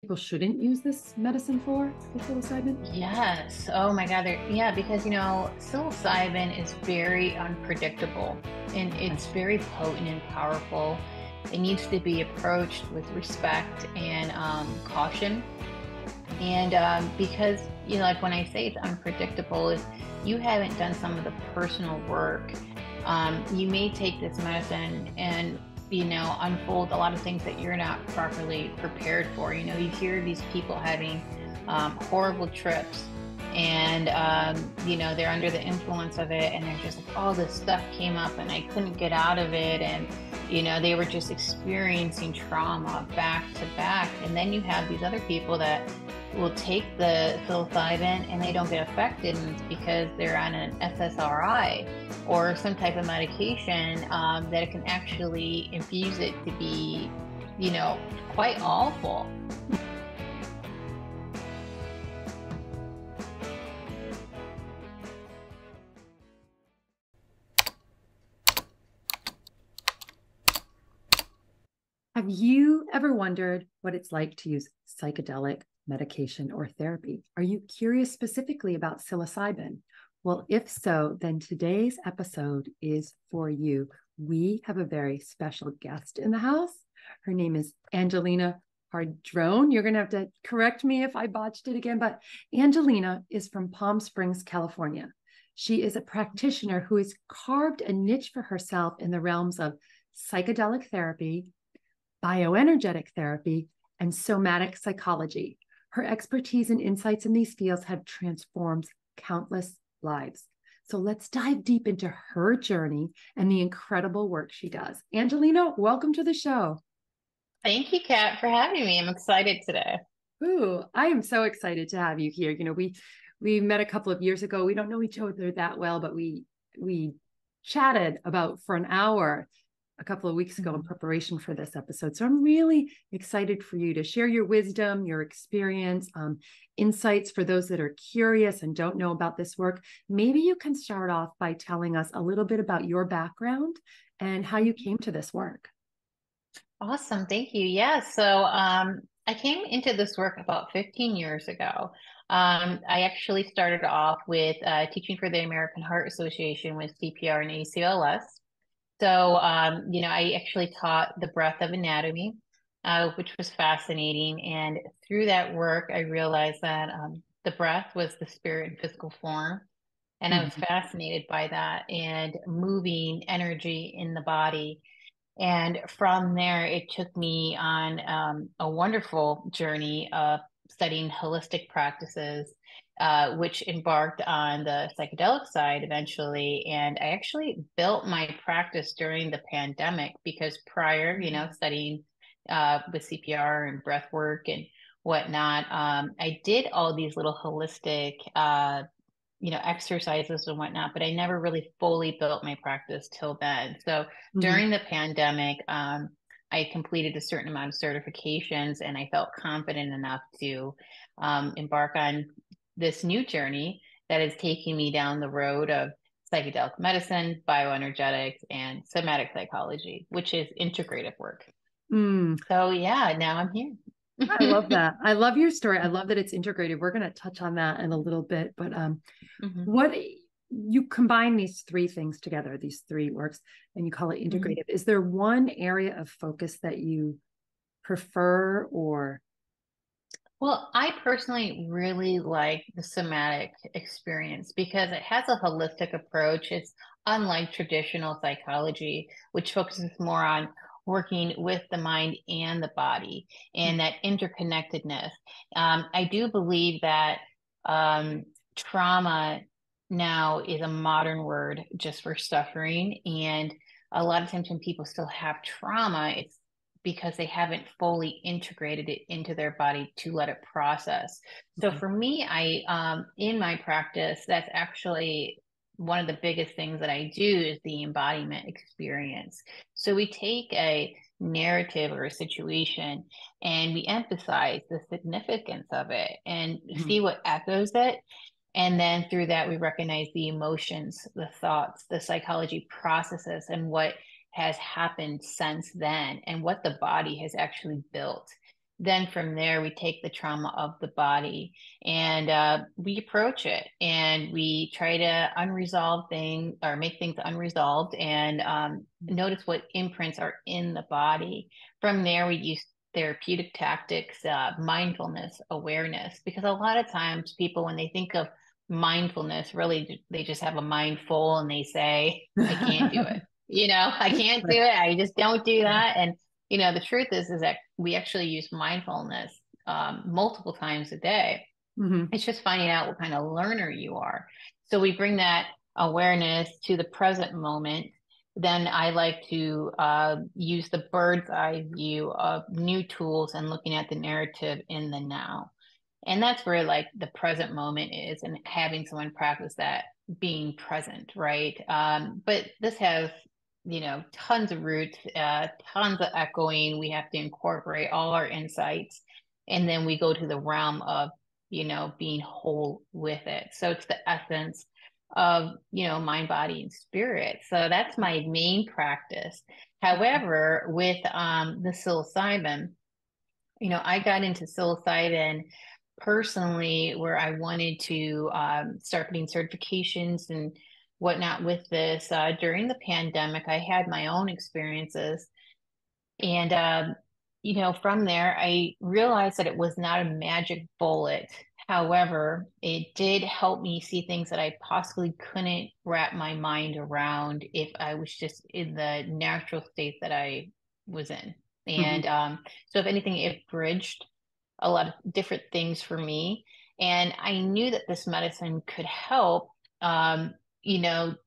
people shouldn't use this medicine for, the psilocybin? Yes. Oh my God. Yeah, because psilocybin is very unpredictable and it's Okay. very potent and powerful. It needs to be approached with respect and caution. And because, like when I say it's unpredictable, if you haven't done some of the personal work, you may take this medicine and, unfold a lot of things that you're not properly prepared for. You hear these people having horrible trips and, they're under the influence of it and they're just like, all this stuff came up and I couldn't get out of it. And, they were just experiencing trauma back to back. And then you have these other people that will take the psilocybin and they don't get affected, and it's because they're on an SSRI or some type of medication that it can actually infuse it to be, you know, quite awful. Have you ever wondered what it's like to use psychedelic medication or therapy? Are you curious specifically about psilocybin? Well, if so, then today's episode is for you. We have a very special guest in the house. Her name is Angelina Padron. You're going to have to correct me if I botched it again, but Angelina is from Palm Springs, California. She is a practitioner who has carved a niche for herself in the realms of psychedelic therapy, bioenergetic therapy, and somatic psychology. Her expertise and insights in these fields have transformed countless lives. So let's dive deep into her journey and the incredible work she does. Angelina, welcome to the show. Thank you, Kat, for having me. I'm excited today. Ooh, I am so excited to have you here. We met a couple of years ago. We don't know each other that well, but we chatted about for an hour a couple of weeks ago in Mhm. preparation for this episode. So I'm really excited for you to share your wisdom, your experience, insights for those that are curious and don't know about this work. Maybe you can start off by telling us a little bit about your background and how you came to this work. Awesome. Thank you. Yeah. So I came into this work about 15 years ago. I actually started off with teaching for the American Heart Association with CPR and ACLS. So, I actually taught the breadth of anatomy, which was fascinating. And through that work, I realized that the breath was the spirit in physical form. And I was Mhm. fascinated by that and moving energy in the body. And from there, it took me on a wonderful journey of studying holistic practices, which embarked on the psychedelic side eventually. And I actually built my practice during the pandemic because prior, studying with CPR and breath work and whatnot, I did all these little holistic exercises and whatnot, but I never really fully built my practice till then. So Mhm. during the pandemic, I completed a certain amount of certifications and I felt confident enough to embark on this new journey that is taking me down the road of psychedelic medicine, bioenergetics, and somatic psychology, which is integrative work. Mm, So yeah, now I'm I love here. that. I love your story. I love that it's integrated. We're going to touch on that in a little bit, but Mhm, what you combine these three things together, these three works, and you call it mhm. integrative. Is there one area of focus that you prefer or Well, I personally really like the somatic experience because it has a holistic approach. It's unlike traditional psychology, which focuses more on working with the mind and the body and that interconnectedness. I do believe that um, trauma now is a modern word just for suffering. And a lot of times when people still have trauma, it's because they haven't fully integrated it into their body to let it process. So okay. for me, I in my practice, that's actually one of the biggest things that I do is the embodiment experience. So we take a narrative or a situation and we emphasize the significance of it and see Mhm. what echoes it. And then through that, we recognize the emotions, the thoughts, the psychology processes, and what has happened since then and what the body has actually built. then from there, we take the trauma of the body and we approach it and we try to unresolve things or make things unresolved and notice what imprints are in the body. From there, we use therapeutic tactics, mindfulness, awareness, because a lot of times people, when they think of mindfulness, really, they just have a mind full and they say, I can't do it. I can't do it. I just don't do that. And the truth is that we actually use mindfulness multiple times a day. Mm-hmm. It's just finding out what kind of learner you are. So we bring that awareness to the present moment. Then I like to use the bird's eye view of new tools and looking at the narrative in the now. And that's where like the present moment is, and having someone practice that being present, right? But this has tons of roots, tons of echoing. We have to incorporate all our insights. And then we go to the realm of, being whole with it. So it's the essence of, mind, body, and spirit. So that's my main practice. However, with the psilocybin, I got into psilocybin personally where I wanted to start getting certifications and whatnot with this. During the pandemic, I had my own experiences. And, from there, I realized that it was not a magic bullet. However, it did help me see things that I possibly couldn't wrap my mind around if I was just in the natural state that I was in. Mm-hmm. And so, if anything, it bridged a lot of different things for me. And I knew that this medicine could help,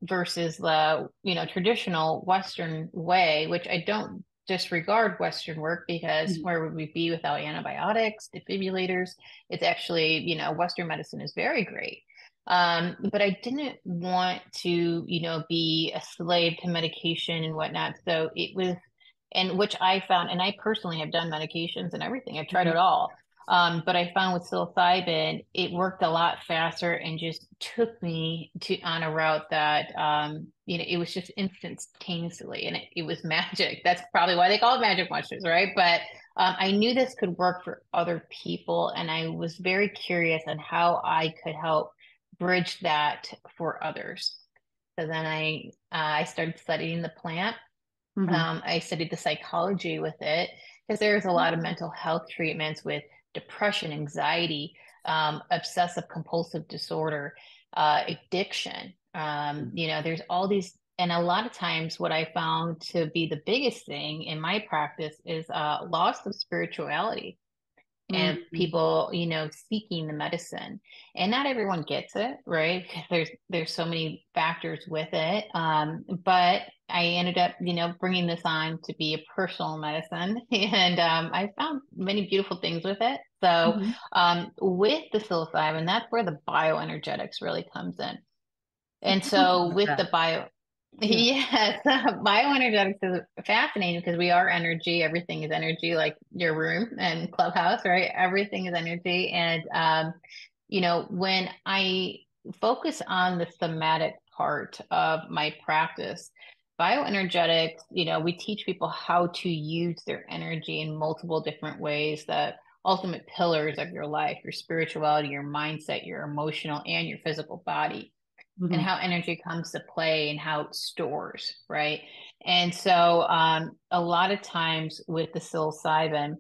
versus the, traditional Western way, which I don't disregard Western work because Mm-hmm. where would we be without antibiotics, defibrillators? It's actually, Western medicine is very great. But I didn't want to, be a slave to medication and whatnot. So it was, and which I found, and I personally have done medications and everything. I've tried it all. But I found with psilocybin, it worked a lot faster and just took me on a route that, it was just instantaneously and it was magic. That's probably why they call it magic mushrooms, right? But I knew this could work for other people. And I was very curious on how I could help bridge that for others. So then I started studying the plant. Mm-hmm. I studied the psychology with it because there's a lot of mental health treatments with depression, anxiety, obsessive compulsive disorder, addiction. There's all these, and a lot of times what I found to be the biggest thing in my practice is loss of spirituality and Mm-hmm. people, seeking the medicine. And not everyone gets it, right? Because there's so many factors with it. But I ended up, bringing this on to be a personal medicine, and I found many beautiful things with it. So Mm-hmm. with the psilocybin, that's where the bioenergetics really comes in. And Talk so about with that. the bio, Yeah. yes, bioenergetics is fascinating because we are energy. Everything is energy, like your room and clubhouse, right? Everything is energy. And, when I focus on the somatic part of my practice, bioenergetics, we teach people how to use their energy in multiple different ways, the ultimate pillars of your life, your spirituality, your mindset, your emotional, and your physical body, and Mm-hmm. how energy comes to play and how it stores, right? And so a lot of times with the psilocybin,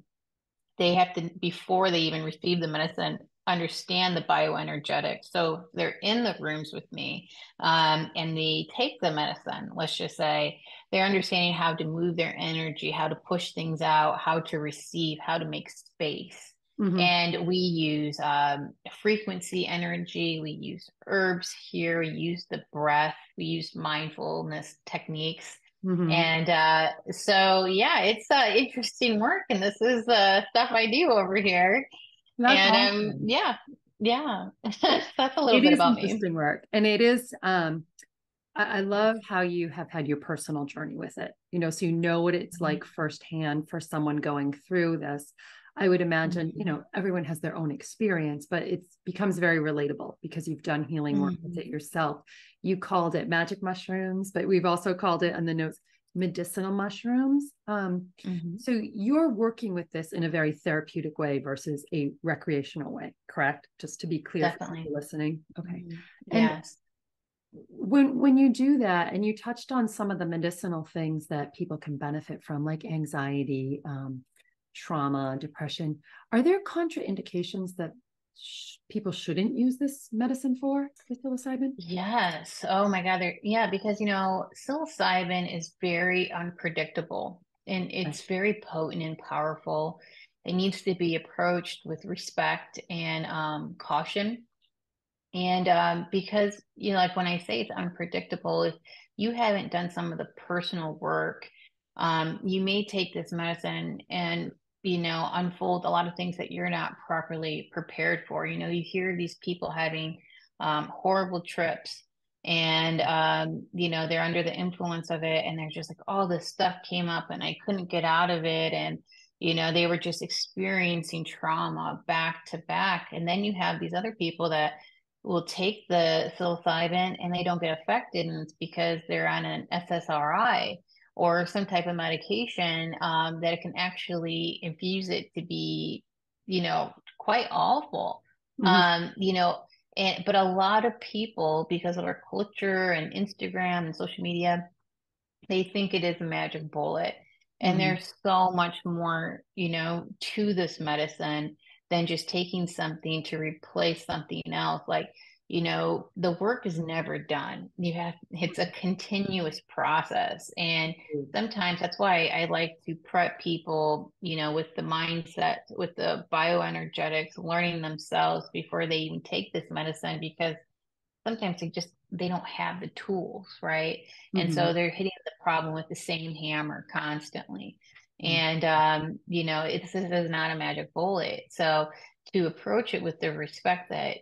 they have to, before they even receive the medicine, understand the bioenergetics. So they're in the rooms with me and they take the medicine, let's just say, they're understanding how to move their energy, how to push things out, how to receive, how to make space. Mm-hmm. And we use frequency energy, we use herbs here, we use the breath, we use mindfulness techniques. Mm-hmm. And so, yeah, it's interesting work, and this is stuff I do over here. That's And awesome. yeah, that's a little It bit is about me. interesting work. And it is, I love how you have had your personal journey with it, so you know what it's like firsthand for someone going through this. I would imagine, Mhm. everyone has their own experience, but it becomes very relatable because you've done healing work with Mhm. it yourself. You called it magic mushrooms, but we've also called it on the notes medicinal mushrooms. Mhm. So you're working with this in a very therapeutic way versus a recreational way, correct? Just to be clear for Definitely. people listening. Okay. Mhm. And Yes. when you do that, and you touched on some of the medicinal things that people can benefit from, like anxiety, trauma, depression, are there contraindications that people shouldn't use this medicine for psilocybin? Yes. Oh my God. Yeah, because psilocybin is very unpredictable and Okay. it's very potent and powerful. It needs to be approached with respect and caution. And because, like when I say it's unpredictable, if you haven't done some of the personal work, you may take this medicine and, unfold a lot of things that you're not properly prepared for. You hear these people having horrible trips and, they're under the influence of it and they're just like, all this stuff came up and I couldn't get out of it. And, they were just experiencing trauma back to back. And then you have these other people that will take the psilocybin and they don't get affected, and it's because they're on an SSRI or some type of medication that it can actually infuse it to be, quite awful. Mhm. Um, you know, but a lot of people, because of our culture and Instagram and social media, they think it is a magic bullet. And Mhm. there's so much more, to this medicine than just taking something to replace something else. Like, the work is never done. It's a continuous process. And sometimes that's why I like to prep people, with the mindset, with the bioenergetics, learning themselves before they even take this medicine, because sometimes they don't have the tools, right? And so Mhm. they're hitting the problem with the same hammer constantly. Mhm. And this is not a magic bullet. So to approach it with the respect that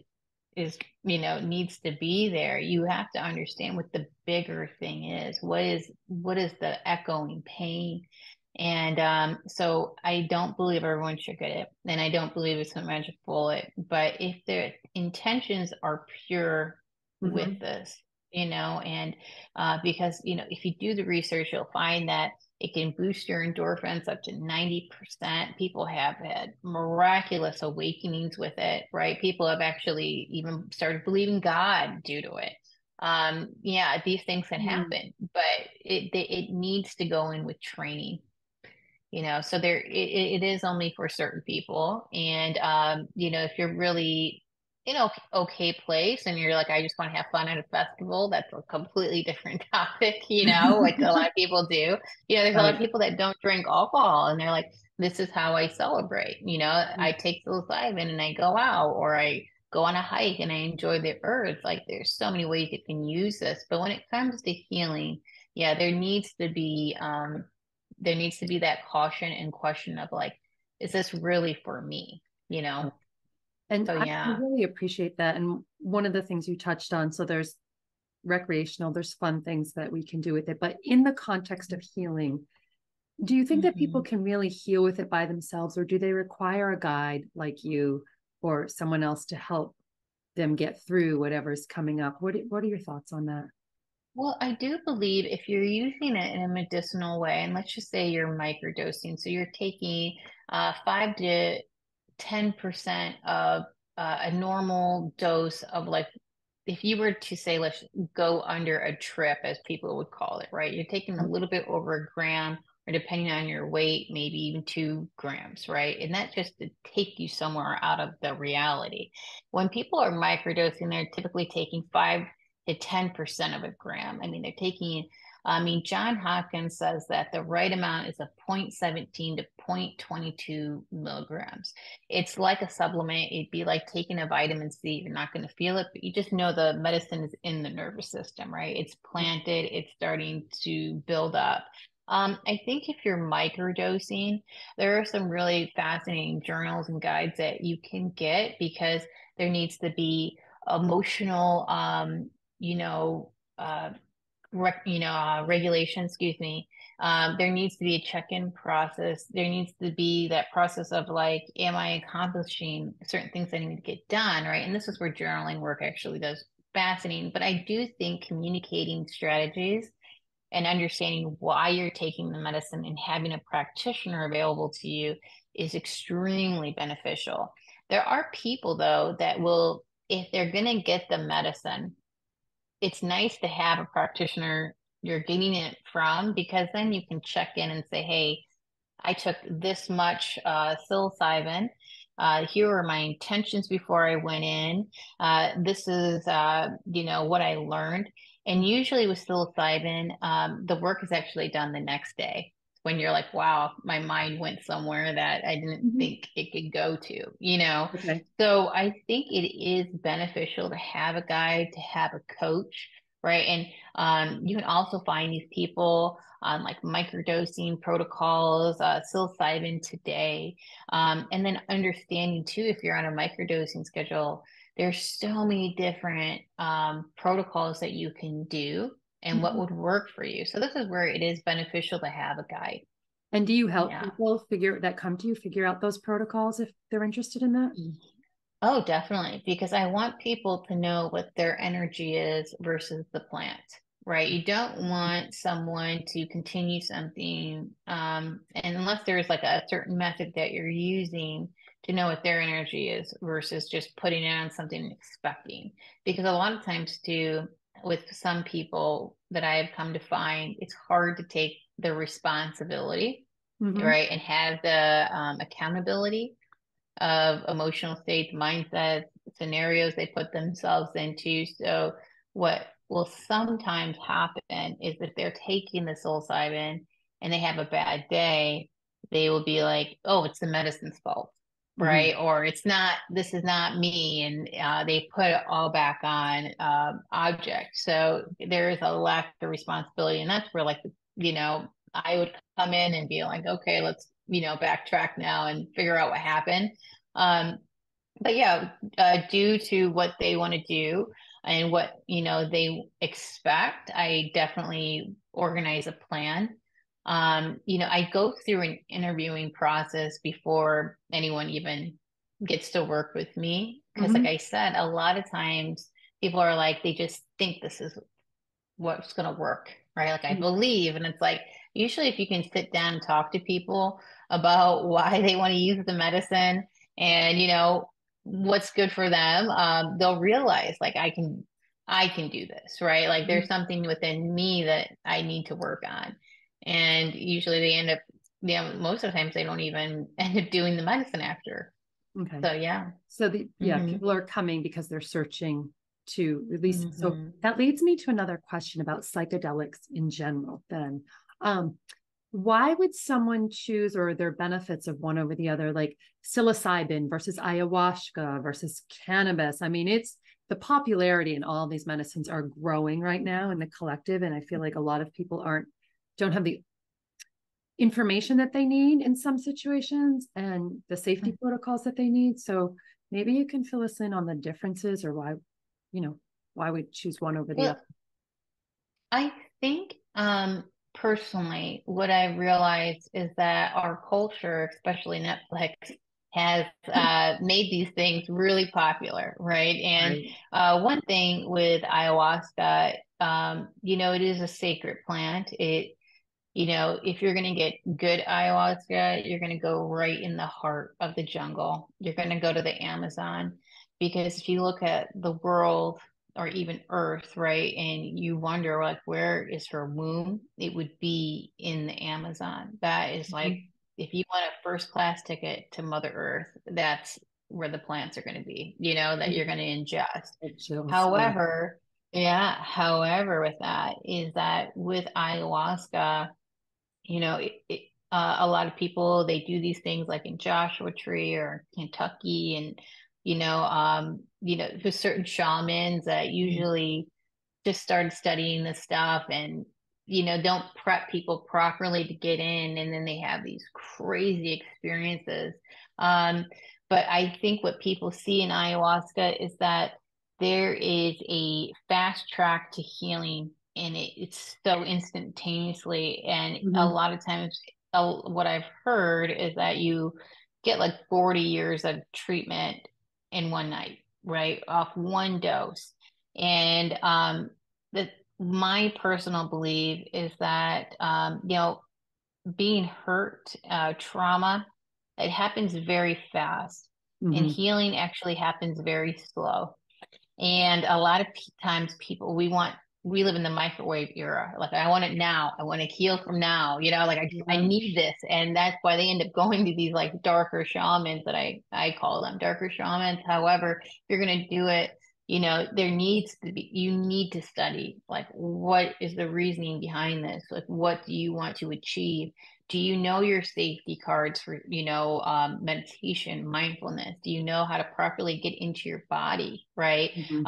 is, needs to be there, you have to understand what the bigger thing is. What is the echoing pain? And so I don't believe everyone should get it, and I don't believe it's a magic bullet. But if their intentions are pure with Mhm. this, and because if you do the research, you'll find that it can boost your endorphins up to 90%. People have had miraculous awakenings with it, right? People have actually even started believing God due to it. Yeah, these things can Mhm. happen, but it needs to go in with training, so it is only for certain people. And if you're really in an okay place and you're like, I just want to have fun at a festival, that's a completely different topic, like a lot of people do. There's a lot of Right. people that don't drink alcohol and they're like, this is how I celebrate. I take psilocybin and I go out, or I go on a hike and I enjoy the earth. Like, there's so many ways you can use this. But when it comes to healing, yeah, there needs to be that caution and question of like, is this really for me? And So I yeah. really appreciate that. And one of the things you touched on, so there's recreational, there's fun things that we can do with it. But in the context of healing, do you think that people Mhm. can really heal with it by themselves, or do they require a guide like you or someone else to help them get through whatever's coming up? What are your thoughts on that? Well, I do believe if you're using it in a medicinal way, and let's just say you're microdosing, so you're taking 5 to 10% of a normal dose of, like, if you were to say, let's go under a trip, as people would call it, right? You're taking a little bit over a gram, or depending on your weight, maybe even 2 grams, right? And that just to take you somewhere out of the reality. When people are microdosing, they're typically taking 5 to 10% of a gram. I mean, they're taking, John Hopkins says that the right amount is a 0.17 to 0.22 milligrams. It's like a supplement. It'd be like taking a vitamin C. You're not going to feel it, but you just know the medicine is in the nervous system, right? It's planted, it's starting to build up. I think if you're microdosing, there are some really fascinating journals and guides that you can get, because there needs to be emotional, you know, uh, regulation, excuse me. There needs to be a check-in process. There needs to be that process of like, am I accomplishing certain things I need to get done, right? And this is where journaling work actually does fascinating. But I do think communicating strategies and understanding why you're taking the medicine and having a practitioner available to you is extremely beneficial. There are people, though, that will, if they're going to get the medicine, it's nice to have a practitioner you're getting it from, because then you can check in and say, hey, I took this much psilocybin. Here were my intentions before I went in. This is, what I learned. And usually with psilocybin, the work is actually done the next day when you're like, wow, my mind went somewhere that I didn't think it could go to. Okay. So I think it is beneficial to have a guide, to have a coach, right? And you can also find these people on like microdosing protocols, psilocybin today. And then understanding too, if you're on a microdosing schedule, there's so many different protocols that you can do and what would work for you. So this is where it is beneficial to have a guide. And do you help Yeah. people come to you figure out those protocols if they're interested in that? Oh, definitely. Because I want people to know what their energy is versus the plant, right? You don't want someone to continue something, and unless there's like a certain method that you're using to know what their energy is versus just putting it on something and expecting. Because a lot of times, too, with some people that I have come to find, it's hard to take the responsibility, right? And have the accountability of emotional states, mindsets, scenarios they put themselves into. So what will sometimes happen is if they're taking the psilocybin and they have a bad day, they will be like, oh, it's the medicine's fault, right? Or it's not, this is not me. And they put it all back on object. So there is a lack of responsibility. And that's where like, I would come in and be like, okay, let's, backtrack now and figure out what happened. Um, but yeah, due to what they want to do and what, they expect, I definitely organize a plan. I go through an interviewing process before anyone even gets to work with me. Because like I said, a lot of times people are like, they just think this is what's going to work, right? Like I believe, and it's like, usually if you can sit down and talk to people about why they want to use the medicine and, what's good for them, they'll realize like, I can do this, right? Like there's something within me that I need to work on. And usually they end up, most of the times they don't even end up doing the medicine after. Okay. So yeah. So people are coming because they're searching to release. So Mm-hmm. that leads me to another question about psychedelics in general then. Why would someone choose, or their benefits of one over the other, like psilocybin versus ayahuasca versus cannabis? I mean, it's the popularity in all these medicines are growing right now in the collective. And I feel like a lot of people don't have the information that they need in some situations and the safety protocols that they need. So maybe you can fill us in on the differences or why we choose one over the Well, other. I think personally, what I realized is that our culture, especially Netflix, has made these things really popular, right? And Right. one thing with ayahuasca, it is a sacred plant. If you're going to get good ayahuasca, you're going to go right in the heart of the jungle. You're going to go to the Amazon because if you look at the world or even Earth, right, and you wonder like where is her womb, it would be in the Amazon. That is like if you want a first class ticket to Mother Earth, that's where the plants are going to be, that you're going to ingest. It chills. Yeah. However, yeah, however, with that is that with ayahuasca, a lot of people they do these things like in Joshua Tree or Kentucky, and there's certain shamans that usually just started studying this stuff and don't prep people properly to get in, and then they have these crazy experiences. Um, but I think what people see in ayahuasca is that there is a fast track to healing and it's so instantaneously. And a lot of times, what I've heard is that you get like 40 years of treatment in one night, right? Off one dose. And the my personal belief is that, being hurt, trauma, it happens very fast, and Hmm. healing actually happens very slow. And a lot of times people, we live in the microwave era. Like, I want it now. I want to heal from now, like I Yeah. need this. And that's why they end up going to these like darker shamans that I call them darker shamans. However, if you're going to do it, you need to study, like, what is the reasoning behind this? Like, what do you want to achieve? Do you know your safety cards for, meditation, mindfulness? Do you know how to properly get into your body, right? Hmm.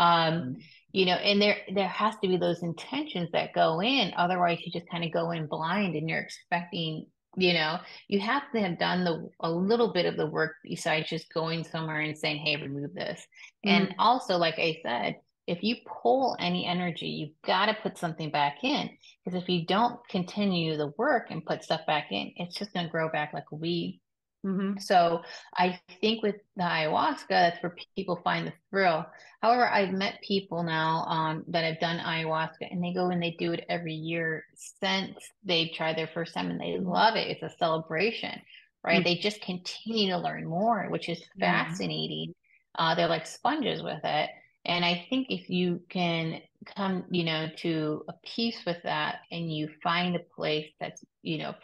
And there has to be those intentions that go in. Otherwise, you just kind of go in blind and you're expecting, you have to have done a little bit of the work besides just going somewhere and saying, hey, remove this. And Hmm. also, like I said, if you pull any energy, you've got to put something back in. Because if you don't continue the work and put stuff back in, it's just going to grow back like a weed. Hmm. So I think with the ayahuasca, that's where people find the thrill. However, I've met people now that have done ayahuasca, and they go and they do it every year since they've tried their first time, and they love it. It's a celebration, right? They just continue to learn more, which is Yeah. fascinating. They're like sponges with it. And I think if you can come, to a peace with that, and you find a place that's,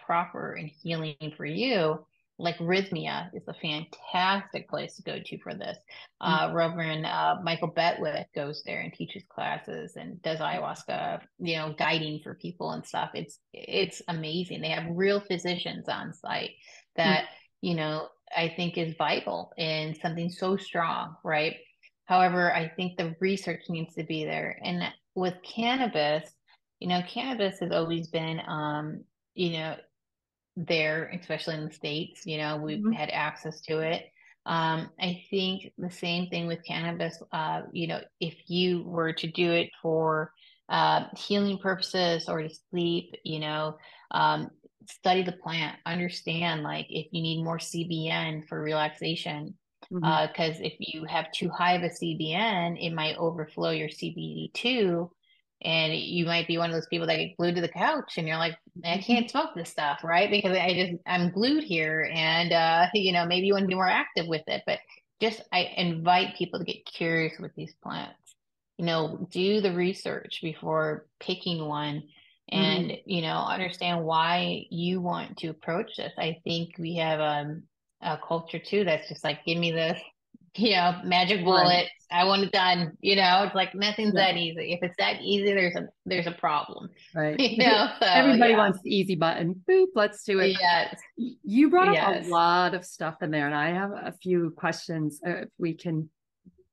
proper and healing for you, like Rhythmia is a fantastic place to go to for this. Reverend Michael Betwick goes there and teaches classes and does ayahuasca, guiding for people and stuff. It's amazing. They have real physicians on site that, I think is vital in something so strong, right? However, I think the research needs to be there. And with cannabis, cannabis has always been, you know, there, especially in the States, we've Hmm. had access to it. I think the same thing with cannabis. If you were to do it for healing purposes or to sleep, um, study the plant, understand like if you need more CBN for relaxation. Hmm. Because if you have too high of a CBN, it might overflow your CBD2, and you might be one of those people that get glued to the couch and you're like, I Hmm. can't smoke this stuff, right? Because I'm glued here, and maybe you want to be more active with it. But just I invite people to get curious with these plants. Do the research before picking one, and Hmm. understand why you want to approach this. I think we have a culture too that's just like, give me this, magic Right. bullet. I want it done. It's like nothing's Yeah. that easy. If it's that easy, there's a problem. Right. So Everybody yeah. wants the easy button. Boop, let's do it. Yes. You brought up a Yes. lot of stuff in there, and I have a few questions if we can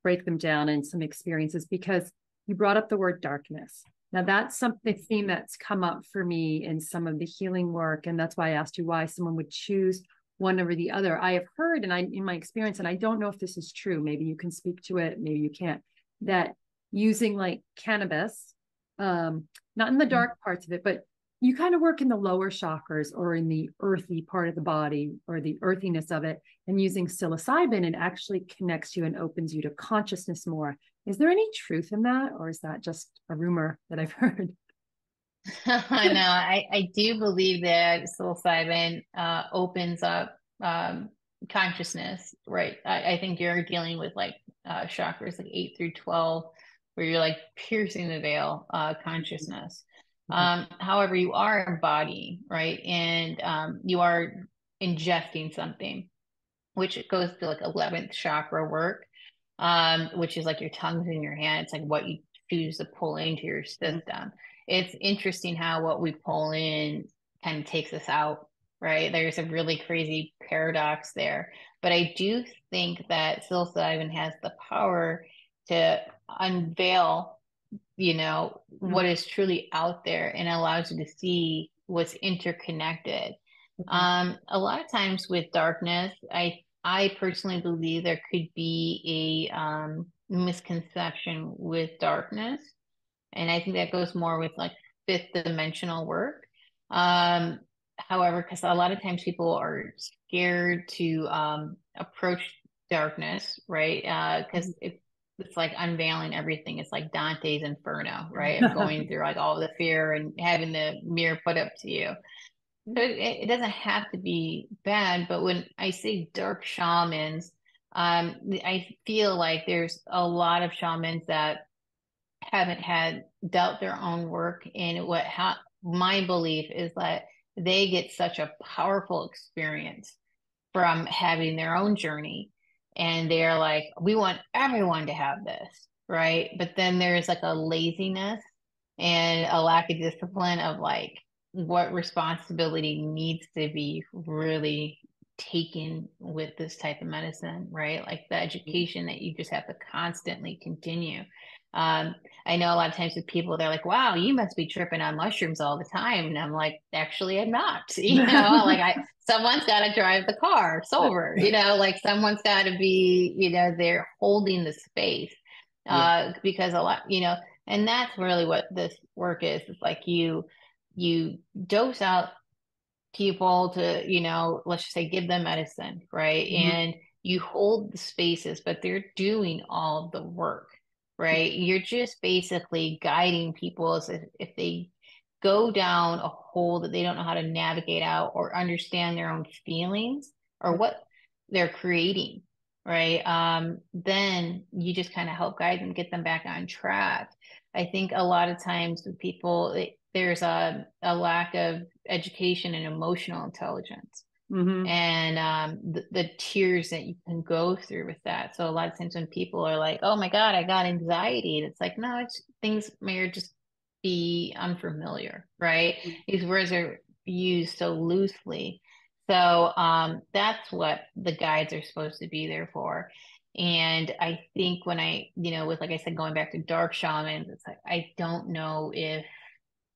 break them down in some experiences because you brought up the word darkness. Now, that's something theme that's come up for me in some of the healing work. And that's why I asked you why someone would choose one over the other. I have heard, and in my experience, and I don't know if this is true, maybe you can speak to it, maybe you can't, that using like cannabis, not in the dark parts of it, but you kind of work in the lower chakras or in the earthy part of the body or the earthiness of it, and using psilocybin, it actually connects you and opens you to consciousness more. Is there any truth in that, or is that just a rumor that I've heard? I know. I do believe that psilocybin opens up consciousness, right? I think you're dealing with like chakras like 8 through 12, where you're like piercing the veil, consciousness. Okay. However, you are embodying, right? And you are ingesting something, which goes to like 11th chakra work, which is like your tongues in your hand. It's like what you choose to pull into your Mhm. system. It's interesting how what we pull in kind of takes us out, right? There's a really crazy paradox there. But I do think that psilocybin has the power to unveil, what Mhm. is truly out there, and allows you to see what's interconnected. Okay. A lot of times with darkness, I personally believe there could be a misconception with darkness, and I think that goes more with like fifth dimensional work. Um, However, because a lot of times people are scared to approach darkness, right? Because Mhm. it's like unveiling everything. It's like Dante's Inferno, right? Of going through like all the fear and having the mirror put up to you. So it doesn't have to be bad, but when I say dark shamans, I feel like there's a lot of shamans that haven't had dealt their own work. And my belief is that they get such a powerful experience from having their own journey. And they're like, we want everyone to have this, right? But then there's like a laziness and a lack of discipline of like what responsibility needs to be really taken with this type of medicine, right? Like the education that you just have to constantly continue. Um, I know a lot of times with people, they're like, wow, you must be tripping on mushrooms all the time. And I'm like, actually, I'm not, someone's got to drive the car sober, like someone's got to be, they're holding the space, Yeah. because a lot, and that's really what this work is. It's like you dose out people to, let's just say give them medicine, right? Mhm. And you hold the spaces, but they're doing all the work, right? You're just basically guiding people as if they go down a hole that they don't know how to navigate out or understand their own feelings or what they're creating, right? Then you just kind of help guide them, get them back on track. I think a lot of times with people, there's a lack of education and emotional intelligence Mhm. and the tears that you can go through with that. So a lot of times when people are like, "Oh my God, I got anxiety," and it's like, no, it's things may just be unfamiliar, right? These words are used so loosely. So that's what the guides are supposed to be there for. And I think when with like I said, going back to dark shamans, it's like I don't know if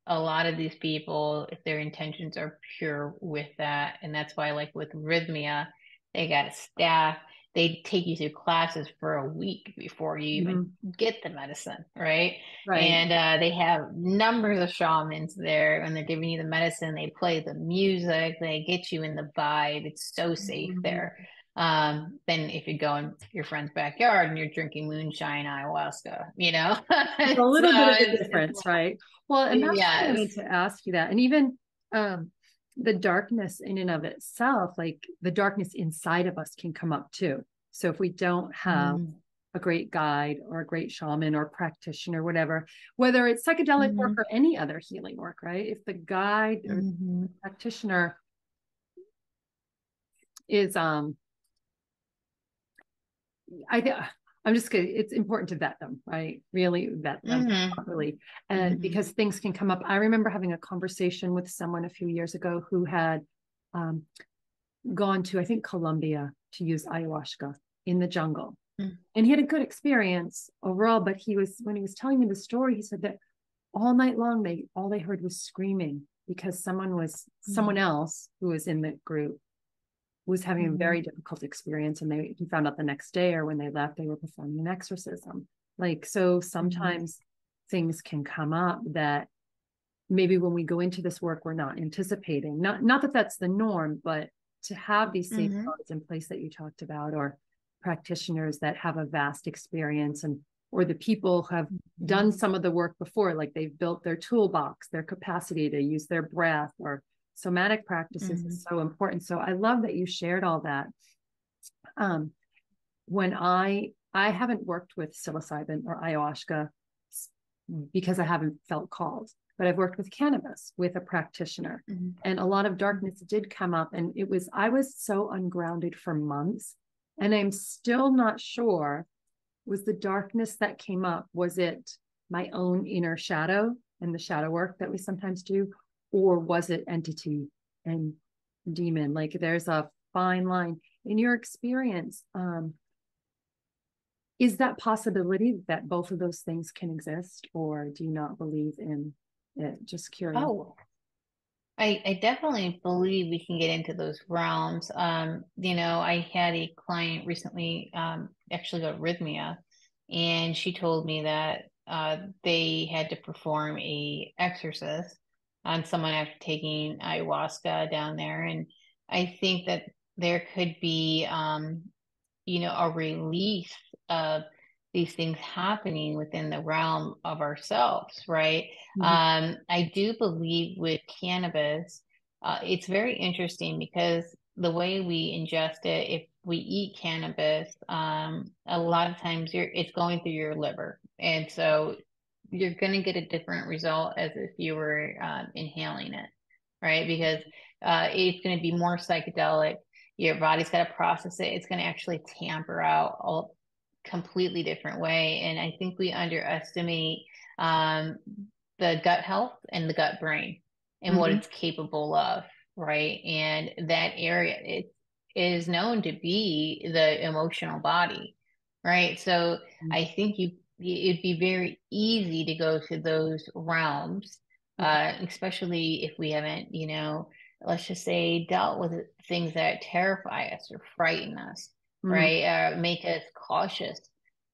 a lot of these people, if their intentions are pure with that. And that's why, like with Rhythmia, they got a staff. They take you through classes for a week before you even Mhm. get the medicine, right? Right. And they have numbers of shamans there, and they're giving you the medicine. They play the music. They get you in the vibe. It's so safe Mhm. there. Then if you go in your friend's backyard and you're drinking moonshine ayahuasca, It's a it's, little bit of a it's difference, right? Well, and that's what I yes. mean to ask you that. And even um, the darkness in and of itself, like the darkness inside of us can come up too. So if we don't have Mm-hmm. a great guide or a great shaman or practitioner, whatever, whether it's psychedelic work Mm-hmm. or any other healing work, right? If the guide or Mm-hmm. practitioner is I think I'm just gonna, it's important to vet them, right? Really vet them Mm-hmm. properly. And Mm-hmm. because things can come up. I remember having a conversation with someone a few years ago who had um, gone to, I think, Colombia to use ayahuasca in the jungle. And he had a good experience overall, but when he was telling me the story, he said that all night long, all they heard was screaming because someone else who was in the group was having a Mm-hmm. very difficult experience, and he found out the next day, or when they left, they were performing an exorcism. Like, so Mm-hmm. sometimes things can come up that maybe when we go into this work we're not anticipating. Not that that's the norm, but to have these Mm-hmm. safeguards in place that you talked about, or practitioners that have a vast experience, and or the people who have done some of the work before, like they've built their toolbox, their capacity to use their breath, or somatic practices Mm-hmm. is so important. So I love that you shared all that. Um, when I haven't worked with psilocybin or ayahuasca because I haven't felt called, but I've worked with cannabis with a practitioner, Mm-hmm. and a lot of darkness did come up, and I was so ungrounded for months, and I'm still not sure, was the darkness that came up, was it my own inner shadow and the shadow work that we sometimes do, or was it entity and demon? Like, there's a fine line in your experience. Is that possibility that both of those things can exist, or do you not believe in it? Just curious. Oh, I definitely believe we can get into those realms. I had a client recently, actually got arrhythmia, and she told me that they had to perform a exorcist on someone after taking ayahuasca down there. And I think that there could be, a release of these things happening within the realm of ourselves, right? Mm-hmm. I do believe with cannabis, it's very interesting because the way we ingest it, if we eat cannabis, a lot of times it's going through your liver. And so you're going to get a different result as if you were inhaling it, right? Because it's going to be more psychedelic. Your body's got to process it. It's going to actually tamper out a completely different way. And I think we underestimate um, the gut health and the gut brain and what Mm-hmm. it's capable of, right? And that area, it is known to be the emotional body, right? So I think it'd be very easy to go to those realms, Okay. especially if we haven't, let's just say dealt with things that terrify us or frighten us, Mm-hmm. right? Make us cautious.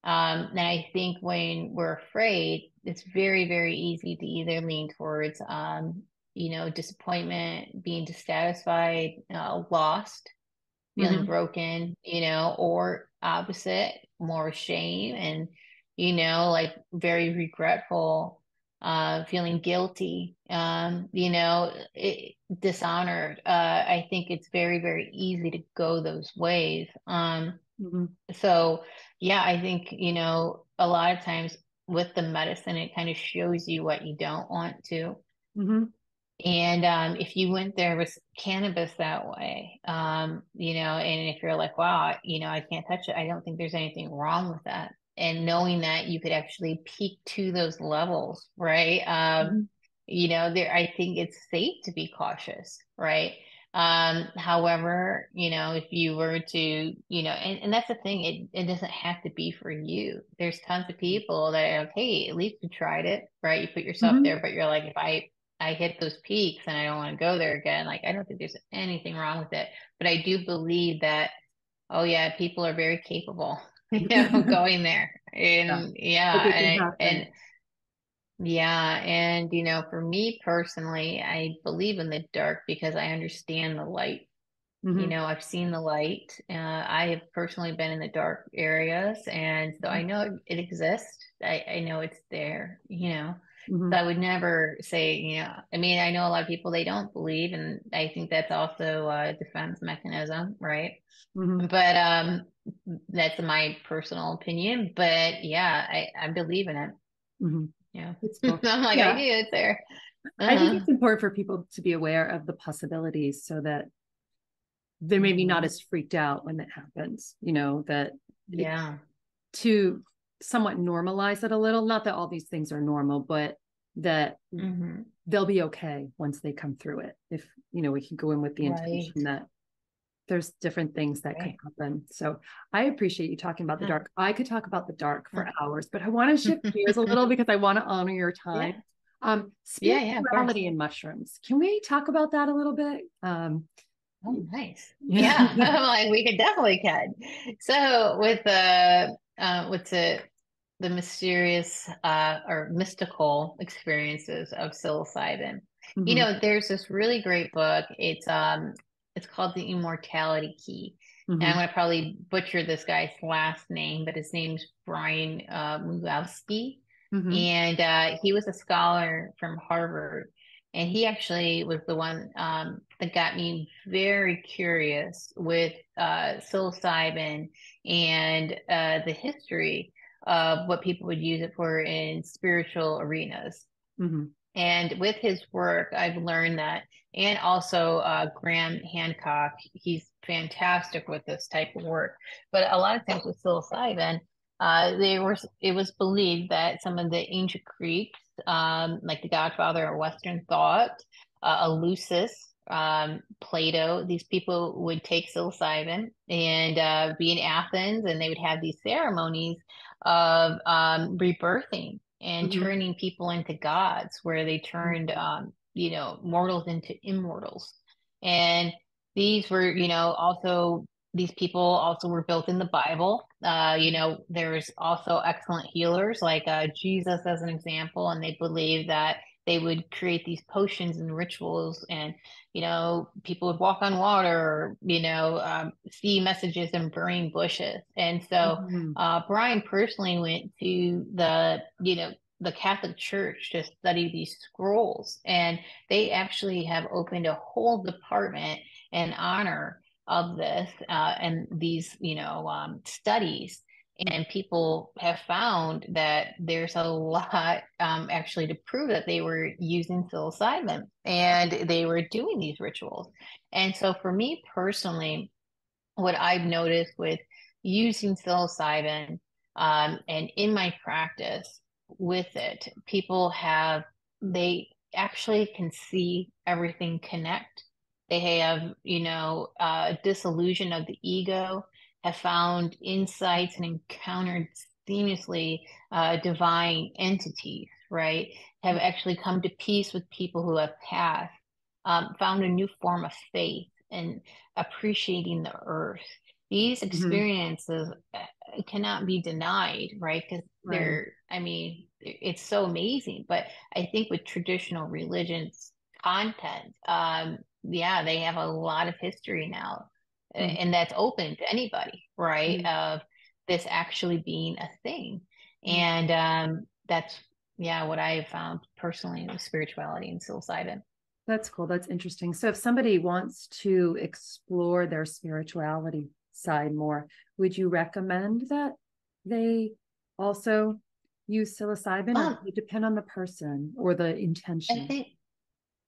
And I think when we're afraid, it's very, very easy to either lean towards, disappointment, being dissatisfied, lost, feeling Mm-hmm. broken, or opposite, more shame and, like very regretful, feeling guilty, dishonored. I think it's very, very easy to go those ways. Mm-hmm. So yeah, I think, a lot of times with the medicine, it kind of shows you what you don't want to. Mm-hmm. And if you went there with cannabis that way, and if you're like, wow, I can't touch it, I don't think there's anything wrong with that. And knowing that you could actually peak to those levels, right? Mm-hmm. There, I think it's safe to be cautious, right? However, if you were to, and that's the thing, it doesn't have to be for you. There's tons of people that are like, hey, at least you tried it, right? You put yourself Mm-hmm. there, but you're like, if I hit those peaks and I don't want to go there again, like I don't think there's anything wrong with it. But I do believe that, oh yeah, people are very capable, going there. Yeah. And Like yeah, it can and happen. yeah, and for me personally, I believe in the dark because I understand the light. Mm-hmm. I've seen the light. I have personally been in the dark areas, and so I know it exists. I know it's there, Mm-hmm. So I would never say, I mean, I know a lot of people they don't believe, and I think that's also a defense mechanism, right? Mm-hmm. But that's my personal opinion. But yeah, I believe in it. Mm-hmm. Yeah. It's cool. I'm like, I Yeah. knew it's there. I think Uh-huh. it's important for people to be aware of the possibilities so that they're maybe not Hmm. as freaked out when that happens, that it Yeah. to somewhat normalize it a little. Not that all these things are normal, but that Hmm. they'll be okay once they come through it. If, we can go in with the Right. intention that there's different things that could Right. happen. So I appreciate you talking about the Yeah. dark. I could talk about the dark for hours, but I want to shift gears a little because I want to honor your Yeah. time. Yeah. Yeah. Of course. Spirituality and mushrooms. Can we talk about that a little bit? Oh, nice. Yeah. Yeah. I'm like, we could definitely can. So with the mysterious or mystical experiences of psilocybin. Hmm. There's this really great book. It's called The Immortality Key. And I'm Hmm. going to probably butcher this guy's last name, but his name's Brian Mugowski. Hmm. And he was a scholar from Harvard. And he actually was the one that got me very curious with psilocybin and the history of what people would use it for in spiritual arenas. Hmm. And with his work, I've learned that, and also Graham Hancock, he's fantastic with this type of work. But a lot of times with psilocybin, it was believed that some of the ancient Greeks, like the Godfather of Western thought, Eleusis, Plato, these people would take psilocybin and be in Athens, and they would have these ceremonies of rebirthing and Hmm. turning people into gods, where they turned, mortals into immortals. And these were, also these people also were built in the Bible. There's also excellent healers like Jesus as an example, and they believe that they would create these potions and rituals, and people would walk on water, or see messages in burning bushes. And so Mhm. Brian personally went to the Catholic Church to study these scrolls, and they actually have opened a whole department in honor of this, and these studies. And people have found that there's a lot actually to prove that they were using psilocybin and they were doing these rituals. And so for me personally, what I've noticed with using psilocybin, and in my practice with it, they actually can see everything connect. They have, disillusion of the ego, have found insights and encountered seamlessly divine entities, right? Have actually come to peace with people who have passed, found a new form of faith and appreciating the earth. These Mhm. experiences cannot be denied, right? Because Right. it's so amazing. But I think with traditional religions content, yeah, they have a lot of history now, Mhm. and that's open to anybody, right? Mhm. Of this actually being a thing. Mhm. And that's, yeah, what I have found personally with spirituality and psilocybin. That's cool. That's interesting. So if somebody wants to explore their spirituality side more, would you recommend that they also use psilocybin, or does Um, it depend on the person or the I intention? think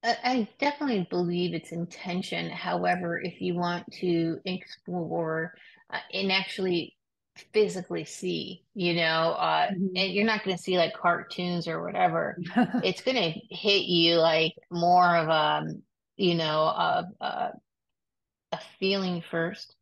I definitely believe it's intention. However, if you want to explore and actually physically see, Mhm. and you're not going to see like cartoons or whatever, it's going to hit you like more of a feeling first,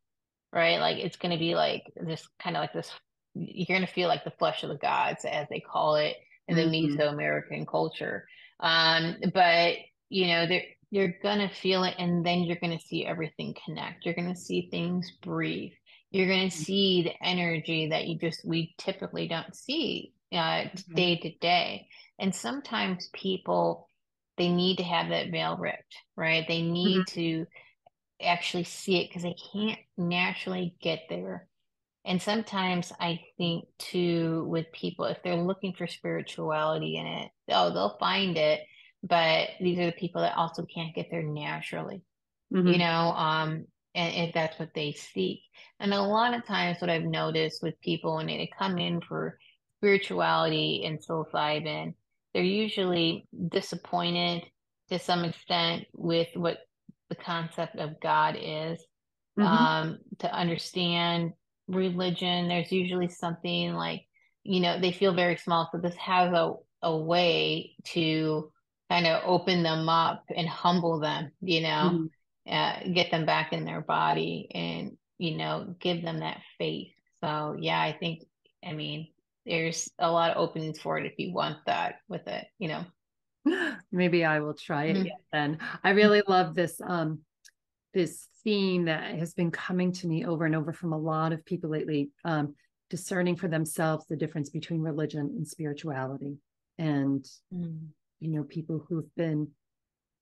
right? Like it's going to be like this kind of like this, you're going to feel like the flesh of the gods, as they call it in the Mhm. Mesoamerican culture. But you're going to feel it, and then you're going to see everything connect. You're going to see things breathe. You're going to see the energy that we typically don't see Okay. day to day. And sometimes people, they need to have that veil ripped, right? They need Mhm. to actually see it because they can't naturally get there. And sometimes I think too, with people, if they're looking for spirituality in it, they'll find it. But these are the people that also can't get there naturally, you Mhm. know, and if that's what they seek. And a lot of times, what I've noticed with people when they come in for spirituality and psilocybin, they're usually disappointed to some extent with what the concept of God is. Mhm. To understand religion, there's usually something like, they feel very small. So this has a way to kind of open them up and humble them, Mhm. get them back in their body and, give them that faith. So, yeah, I mean, there's a lot of openings for it if you want that with it. Maybe I will try it yet Mhm. then. I really love this theme that has been coming to me over and over from a lot of people lately, discerning for themselves the difference between religion and spirituality. And, Mhm. people who've been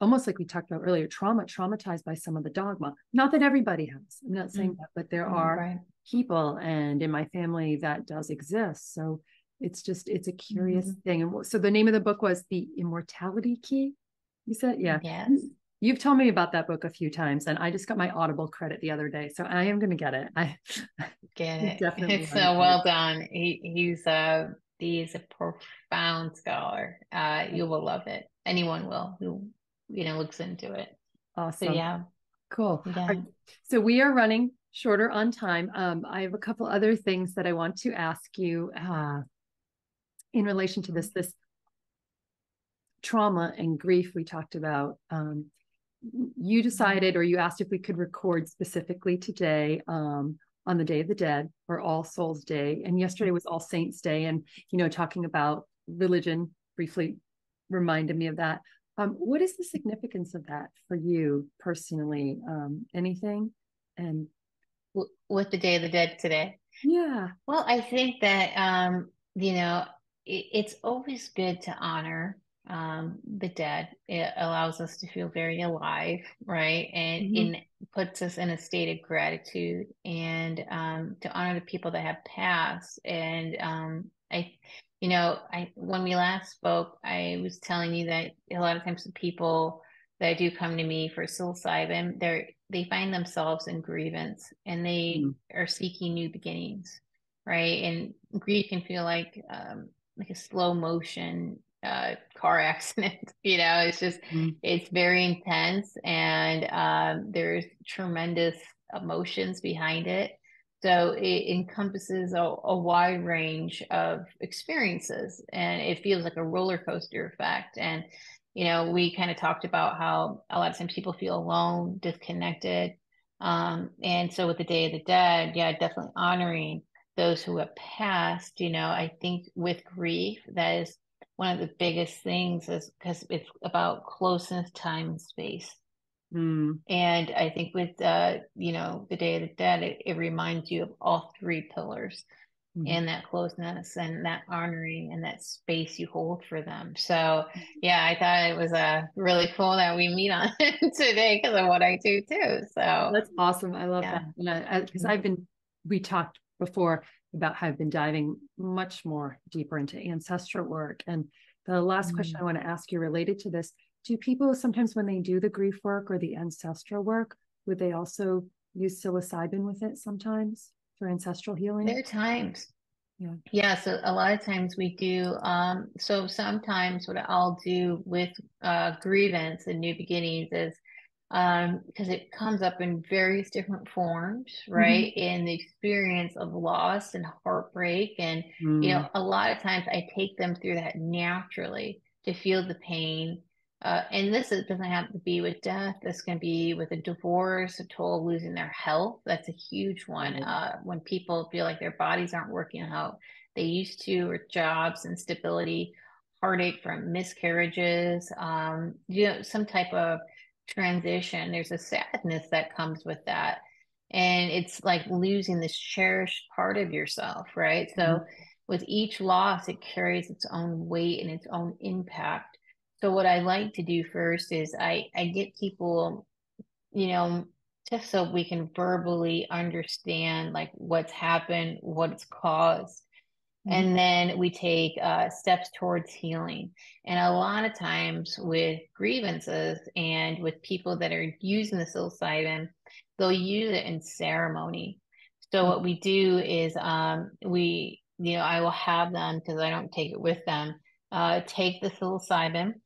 almost like we talked about earlier, traumatized by some of the dogma. Not that everybody has, I'm not saying Mhm. that, but there are Right. people, and in my family that does exist. So it's a curious Mhm. thing. And so the name of the book was The Immortality Key. You said, yeah. Yes. You've told me about that book a few times, and I just got my Audible credit the other day, so I am going to get it. I Get it. definitely It's want so to. well done. He's a profound scholar. You will love it. Anyone will who looks into it. So Awesome. yeah, Cool. All yeah. right. So we are running shorter on time. I have a couple other things that I want to ask you in relation to this trauma and grief we talked about. You decided, or you asked if we could record specifically today, on the Day of the Dead, or All Souls Day, and yesterday was All Saints Day, and talking about religion briefly reminded me of that. What is the significance of that for you personally? Anything? And With the Day of the Dead today. yeah. Well, I think that it's always good to honor. the dead. It allows us to feel very alive, right? And Mhm. in puts us in a state of gratitude and to honor the people that have passed. And I when we last spoke, I was telling you that a lot of times the people that do come to me for psilocybin, they find themselves in grievance and they Mhm. are seeking new beginnings, right? And grief can feel like a slow motion car accident. It's just Mhm. it's very intense and there's tremendous emotions behind it. So it encompasses a wide range of experiences and it feels like a roller coaster effect. And we kind of talked about how a lot of times people feel alone, disconnected. And so with the Day of the Dead, yeah, definitely honoring those who have passed. I think with grief, that is one of the biggest things is because it's about closeness, time, and space. Mhm. And I think with the Day of the Dead, it reminds you of all three pillars Mhm. and that closeness and that honoring and that space you hold for them. So yeah, I thought it was really cool that we meet on today because of what I do too. So That's awesome. I love that. yeah. And because we talked before about how I've been diving much more deeper into ancestral work. And the last question Mm. I want to ask you related to this, do people sometimes when they do the grief work or the ancestral work, would they also use psilocybin with it sometimes for ancestral healing? There are times. Yeah. Yeah, so a lot of times we do. So sometimes what I'll do with grievance and new beginnings is because it comes up in various different forms, Mhm. right? In the experience of loss and heartbreak. And, Mm. a lot of times I take them through that naturally to feel the pain. And doesn't have to be with death. This can be with a divorce, a total losing their health. That's a huge one. Right. When people feel like their bodies aren't working how they used to, or jobs instability, heartache from miscarriages, some type of transition. There's a sadness that comes with that. And it's like losing this cherished part of yourself, right? So Mhm. with each loss, it carries its own weight and its own impact. So what I like to do first is I get people, you know, just so we can verbally understand like what's happened, what it's caused, Mhm. and then we take steps towards healing. And a lot of times with grievances and with people that are using the psilocybin, they'll use it in ceremony. So what we do is I will have them, because I don't take it with them, take the psilocybin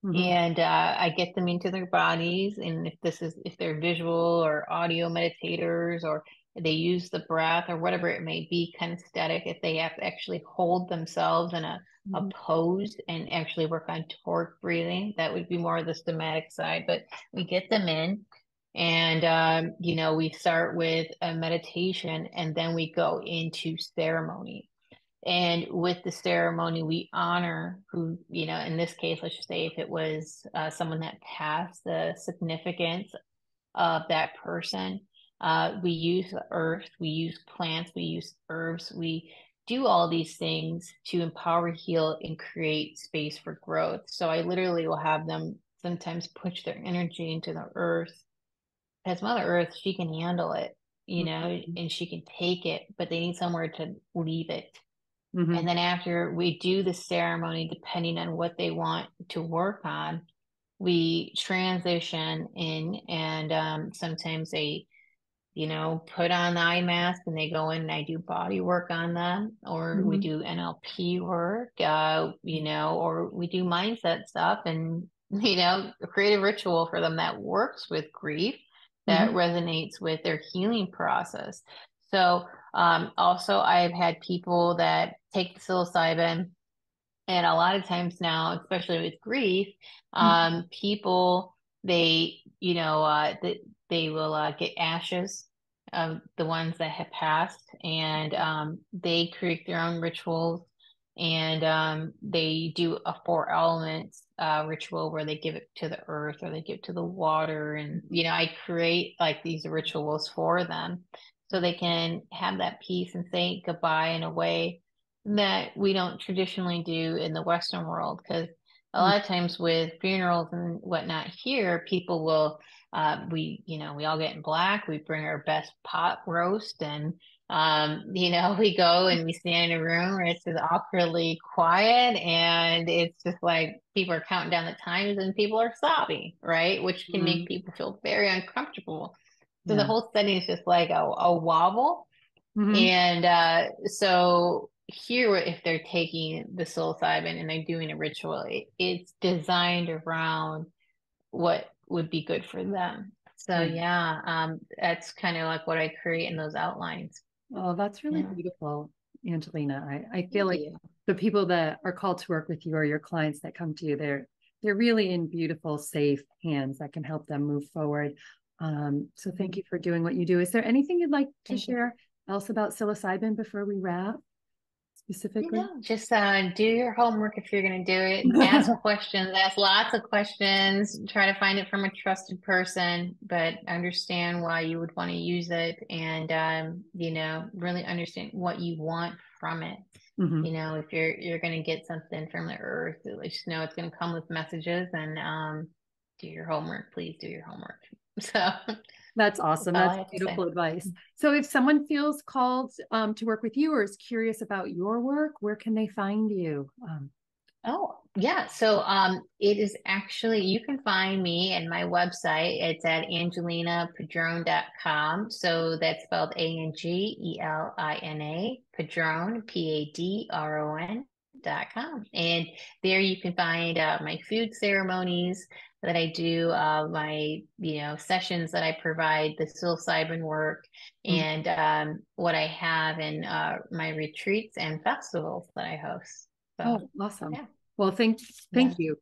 Mhm. and I get them into their bodies. And if they're visual or audio meditators, or they use the breath or whatever it may be, kinesthetic, if they have to actually hold themselves in a Mhm. pose and actually work on torque breathing, that would be more of the somatic side. But we get them in. And, we start with a meditation and then we go into ceremony. And with the ceremony, we honor who, in this case, let's just say if it was someone that passed, the significance of that person. We use the earth, we use plants, we use herbs, we do all these things to empower, heal, and create space for growth. So I literally will have them sometimes push their energy into the earth, because Mother Earth, she can handle it, Mhm. and she can take it, but they need somewhere to leave it. And Mhm. then after we do the ceremony, depending on what they want to work on, we transition in and sometimes they, put on the eye mask and they go in and I do body work on them, or we Mhm. do NLP work, or we do mindset stuff and, create a ritual for them that works with grief, that Mhm. resonates with their healing process. So, also, I've had people that take the psilocybin, and a lot of times now, especially with grief, Mhm. people they will get ashes of the ones that have passed, and they create their own rituals, and they do a four elements ritual where they give it to the earth or they give it to the water, and I create like these rituals for them so they can have that peace and say goodbye in a way that we don't traditionally do in the Western world, because a lot of times with funerals and whatnot here, people will, we all get in black. We bring our best pot roast and, we go and we stand in a room where it's just awkwardly quiet and it's just like people are counting down the times and people are sobbing, right? Which can make Mhm. people feel very uncomfortable. So the Yeah. whole setting is just like a wobble. Hmm. And so here, if they're taking the psilocybin and they're doing a ritual, it's designed around what would be good for them. So Yeah. yeah, that's kind of like what I create in those outlines. Oh, that's really Yeah, beautiful, Angelina. I feel thank like you. the people that are called to work with you or your clients that come to you, they're really in beautiful, safe hands that can help them move forward. So thank you for doing what you do. Is there anything you'd like to Thank you. share else about psilocybin before we wrap specifically? Just do your homework if you're going to do it. Ask questions, ask lots of questions. Try to find it from a trusted person, but understand why you would want to use it and, really understand what you want from it. Hmm. If you're going to get something from the earth, just know it's going to come with messages and do your homework. Please do your homework. So That's that's awesome. all I That's have to say. beautiful advice. So if someone feels called to work with you or is curious about your work, where can they find you? Oh, yeah. So it is actually, you can find me and my website. It's at angelinapadron.com. So that's spelled Angelina, Padron, Padron.com. And there you can find my food ceremonies that I do, my, sessions that I provide, the psilocybin work, Mhm. and what I have in my retreats and festivals that I host. So, Oh, awesome. yeah. Well, thank Yeah. you.